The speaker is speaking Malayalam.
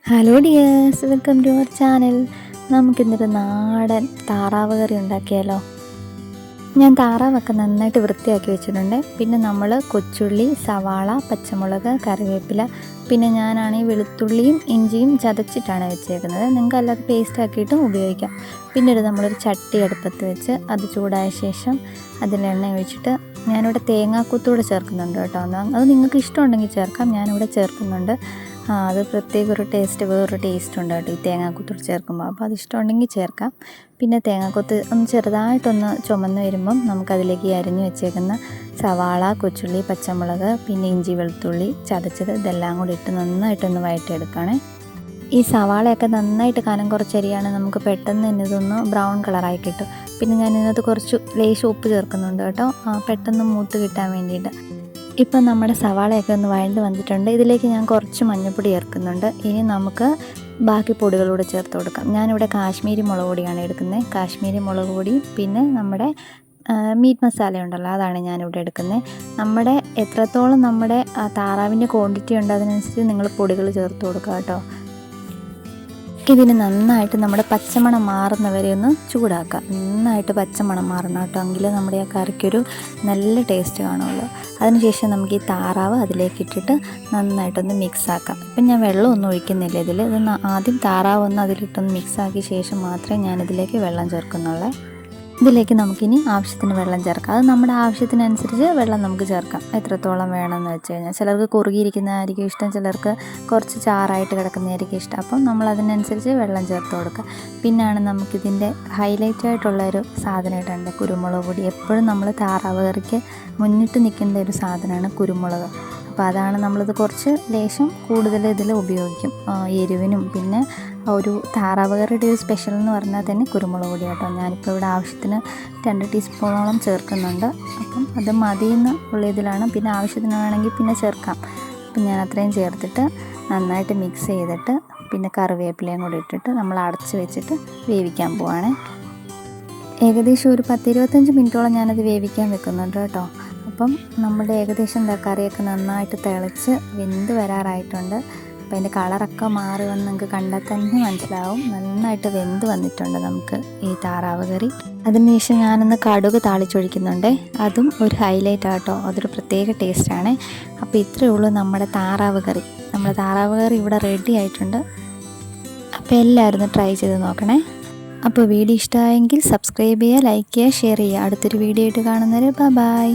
Hello dears, welcome to our channel. നമുക്കിന്നൊരു നാടൻ താറാവ് കറി ഉണ്ടാക്കിയാലോ. ഞാൻ താറാവൊക്കെ നന്നായിട്ട് വൃത്തിയാക്കി വെച്ചിട്ടുണ്ട്. പിന്നെ നമ്മൾ കൊച്ചുള്ളി, സവാള, പച്ചമുളക്, കറിവേപ്പില, പിന്നെ ഞാനാണെങ്കിൽ വെളുത്തുള്ളിയും ഇഞ്ചിയും ചതച്ചിട്ടാണ് വെച്ചേക്കുന്നത്. നിങ്ങൾക്ക് അല്ലാതെ പേസ്റ്റ് ആക്കിയിട്ടും ഉപയോഗിക്കാം. പിന്നീട് നമ്മളൊരു ചട്ടി അടുപ്പത്ത് വെച്ച് അത് ചൂടായ ശേഷം അതിൽ എണ്ണ ഒഴിച്ചിട്ട് ഞാനിവിടെ തേങ്ങാക്കൊത്തൂടെ ചേർക്കുന്നുണ്ട് കേട്ടോ. അത് നിങ്ങൾക്ക് ഇഷ്ടമുണ്ടെങ്കിൽ ചേർക്കാം, ഞാനിവിടെ ചേർക്കുന്നുണ്ട്. അത് പ്രത്യേക ഒരു ടേസ്റ്റ്, വേറൊരു ടേസ്റ്റ് ഉണ്ട് കേട്ടോ ഈ തേങ്ങാക്കൊത്ത് ചേർക്കുമ്പോൾ. അപ്പോൾ അത് ഇഷ്ടമുണ്ടെങ്കിൽ ചേർക്കാം. പിന്നെ തേങ്ങാക്കൊത്ത് ഒന്ന് ചെറുതായിട്ടൊന്ന് ചുമന്ന് വരുമ്പം നമുക്കതിലേക്ക് അരിഞ്ഞ് വെച്ചേക്കുന്ന സവാള, കൊച്ചുള്ളി, പച്ചമുളക്, പിന്നെ ഇഞ്ചി, വെളുത്തുള്ളി ചതച്ചത് ഇതെല്ലാം കൂടി ഇട്ട് നന്നായിട്ടൊന്ന് വഴറ്റിയെടുക്കുകയാണേ. ഈ സവാളയൊക്കെ നന്നായിട്ട് കനം കുറച്ചരിയാണ് നമുക്ക് പെട്ടെന്ന് തന്നെ ഇതൊന്ന് ബ്രൗൺ കളറായി കിട്ടും. പിന്നെ ഞാൻ ഇതിനകത്ത് കുറച്ച് ലേശം ഉപ്പ് ചേർക്കുന്നുണ്ട് കേട്ടോ, പെട്ടെന്ന് മൂത്ത് കിട്ടാൻ വേണ്ടിയിട്ട്. ഇപ്പം നമ്മുടെ സവാളയൊക്കെ ഒന്ന് വഴണ്ട് വന്നിട്ടുണ്ട്. ഇതിലേക്ക് ഞാൻ കുറച്ച് മഞ്ഞൾപ്പൊടി ചേർക്കുന്നുണ്ട്. ഇനി നമുക്ക് ബാക്കി പൊടികളൂടെ ചേർത്ത് കൊടുക്കാം. ഞാനിവിടെ കാശ്മീരി മുളക് പൊടിയാണ് എടുക്കുന്നത്. കാശ്മീരി മുളക് പൊടി, പിന്നെ നമ്മുടെ മീറ്റ് മസാല ഉണ്ടല്ലോ, അതാണ് ഞാനിവിടെ എടുക്കുന്നത്. നമ്മുടെ എത്രത്തോളം നമ്മുടെ താറാവിൻ്റെ ക്വാണ്ടിറ്റി ഉണ്ട് അതിനനുസരിച്ച് നിങ്ങൾ പൊടികൾ ചേർത്ത് കൊടുക്കുക കേട്ടോ. ഇതിന് നന്നായിട്ട് നമ്മുടെ പച്ചമണം മാറുന്നവരെ ഒന്ന് ചൂടാക്കുക. നന്നായിട്ട് പച്ചമണം മാറണം കേട്ടോ, എങ്കിൽ നമ്മുടെ ആ കറിക്കൊരു നല്ല ടേസ്റ്റ് കാണുമല്ലോ. അതിനുശേഷം നമുക്ക് ഈ താറാവ് അതിലേക്ക് ഇട്ടിട്ട് നന്നായിട്ടൊന്ന് മിക്സാക്കാം. ഇപ്പം ഞാൻ വെള്ളമൊന്നും ഒഴിക്കുന്നില്ല ഇതിൽ. ആദ്യം താറാവ് ഒന്ന് അതിലിട്ടൊന്ന് മിക്സാക്കിയ ശേഷം മാത്രമേ ഞാനിതിലേക്ക് വെള്ളം ചേർക്കുന്നുള്ളൂ. ഇതിലേക്ക് നമുക്കിനി ആവശ്യത്തിന് വെള്ളം ചേർക്കാം. അത് നമ്മുടെ ആവശ്യത്തിനനുസരിച്ച് വെള്ളം നമുക്ക് ചേർക്കാം, എത്രത്തോളം വേണമെന്ന് വെച്ച് കഴിഞ്ഞാൽ. ചിലർക്ക് കുറുകിയിരിക്കുന്നതായിരിക്കും ഇഷ്ടം, ചിലർക്ക് കുറച്ച് ചാറായിട്ട് കിടക്കുന്നതായിരിക്കും ഇഷ്ടം. അപ്പം നമ്മൾ അതിനനുസരിച്ച് വെള്ളം ചേർത്ത് കൊടുക്കുക. പിന്നാണ് നമുക്കിതിൻ്റെ ഹൈലൈറ്റ് ആയിട്ടുള്ളൊരു സാധനമായിട്ടുണ്ട് കുരുമുളക് പൊടി. എപ്പോഴും നമ്മൾ താറാവ് കറിക്ക് മുന്നിട്ട് നിൽക്കേണ്ട ഒരു സാധനമാണ് കുരുമുളക്. അപ്പോൾ അതാണ് നമ്മളിത് കുറച്ച് ലേശം കൂടുതൽ ഇതിൽ ഉപയോഗിക്കും എരിവിനും. പിന്നെ ഒരു താറാവ് കറിയുടെ ഒരു സ്പെഷ്യൽ എന്ന് പറഞ്ഞാൽ തന്നെ കുരുമുളക് പൊടി കേട്ടോ. ഞാനിപ്പോൾ ഇവിടെ ആവശ്യത്തിന് 2 ടീസ്പൂണോളം ചേർക്കുന്നുണ്ട്. അപ്പം അത് മതിയെന്ന് ഉള്ള ഇതിലാണ്. പിന്നെ ആവശ്യത്തിന് വേണമെങ്കിൽ പിന്നെ ചേർക്കാം. അപ്പം ഞാൻ അത്രയും ചേർത്തിട്ട് നന്നായിട്ട് മിക്സ് ചെയ്തിട്ട് പിന്നെ കറിവേപ്പിലയും കൂടി ഇട്ടിട്ട് നമ്മൾ അടച്ച് വെച്ചിട്ട് വേവിക്കാൻ പോവാണ്. ഏകദേശം ഒരു 10-25 മിനിറ്റോളം ഞാനത് വേവിക്കാൻ വെക്കുന്നുണ്ട് കേട്ടോ. അപ്പം നമ്മുടെ ഏകദേശം കറിയൊക്കെ നന്നായിട്ട് തിളച്ച് വെന്ത് വരാറായിട്ടുണ്ട്. അപ്പോൾ അതിൻ്റെ കളറൊക്കെ മാറി വന്ന് നിങ്ങൾക്ക് കണ്ടാൽ തന്നെ മനസ്സിലാവും. നന്നായിട്ട് വെന്ത് വന്നിട്ടുണ്ട് നമുക്ക് ഈ താറാവ് കറി. അതിനുശേഷം ഞാനൊന്ന് കടുക് താളിച്ചൊഴിക്കുന്നുണ്ട്. അതും ഒരു ഹൈലൈറ്റ് ആട്ടോ, അതൊരു പ്രത്യേക ടേസ്റ്റാണ്. അപ്പോൾ ഇത്രയേ ഉള്ളൂ നമ്മുടെ താറാവ് കറി. നമ്മുടെ താറാവ് കറി ഇവിടെ റെഡി ആയിട്ടുണ്ട്. അപ്പോൾ എല്ലാവരും ഒന്ന് ട്രൈ ചെയ്ത് നോക്കണേ. അപ്പോൾ വീഡിയോ ഇഷ്ടമായെങ്കിൽ സബ്സ്ക്രൈബ് ചെയ്യുക, ലൈക്ക് ചെയ്യുക, ഷെയർ ചെയ്യുക. അടുത്തൊരു വീഡിയോ ആയിട്ട് കാണുന്നവരെ ബൈ.